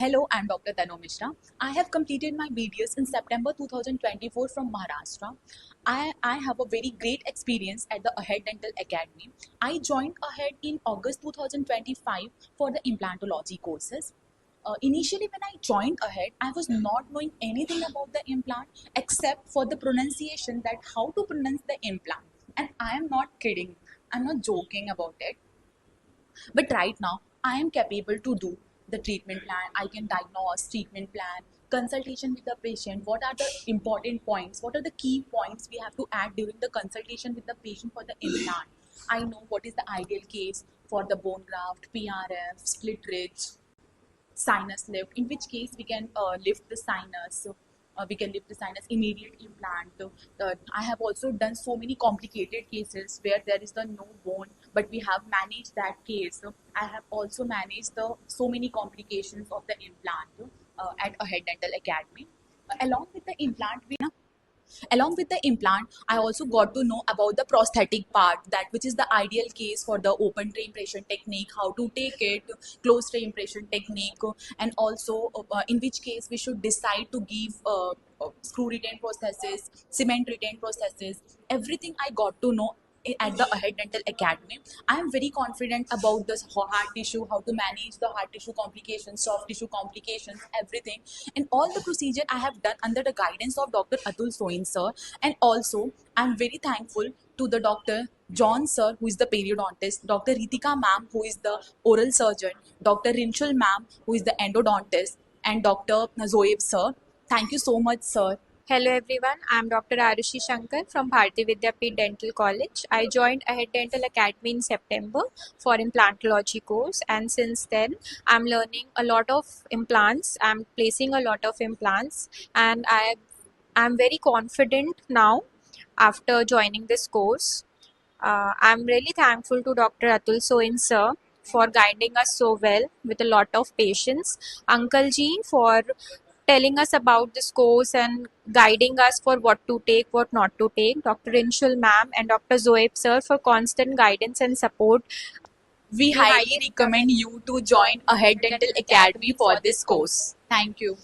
Hello, I'm Dr. Tanu Mishra. I have completed my BDS in September 2024 from Maharashtra. I have a very great experience at the Ahead Dental Academy. I joined Ahead in August 2025 for the implantology courses. Initially, when I joined Ahead, I was not knowing anything about the implant except for the pronunciation, that how to pronounce the implant. And I am not kidding, I'm not joking about it. But right now, I am capable to do the treatment plan. I can diagnose treatment plan, consultation with the patient. What are the important points? What are the key points we have to add during the consultation with the patient for the implant? I know what is the ideal case for the bone graft, PRF, split ridge, sinus lift, in which case we can lift the sinus. We can lift the sinus immediate implant. I have also done so many complicated cases where there is the no bone, but we have managed that case. I have also managed the so many complications of the implant at Ahead Dental Academy. Along with the implant, along with the implant, I also got to know about the prosthetic part, that which is the ideal case for the open tray impression technique, how to take it, closed tray impression technique, and also in which case we should decide to give screw retain processes, cement retain processes. Everything I got to know at the Ahead Dental Academy. I am very confident about this hard tissue, how to manage the hard tissue complications, soft tissue complications, everything. And all the procedure I have done under the guidance of Dr. Atul Soin sir. And also, I'm very thankful to the Dr. John sir, who is the periodontist, Dr. Ritika ma'am, who is the oral surgeon, Dr. Rinchul ma'am, who is the endodontist, and Dr. Zoeb sir. Thank you so much, sir. Hello everyone, I'm Dr. Arushi Shankar from Bharati Vidyapeeth Dental College. I joined Ahead Dental Academy in September for implantology course, and since then I'm learning a lot of implants. I'm placing a lot of implants, and I'm very confident now after joining this course. I'm really thankful to Dr. Atul Soin sir for guiding us so well with a lot of patience. Uncle Ji for telling us about this course and guiding us for what to take, what not to take. Dr. Inshul ma'am and Dr. Zoeb sir for constant guidance and support. We highly recommend you to join Ahead Dental Academy for this course. Thank you.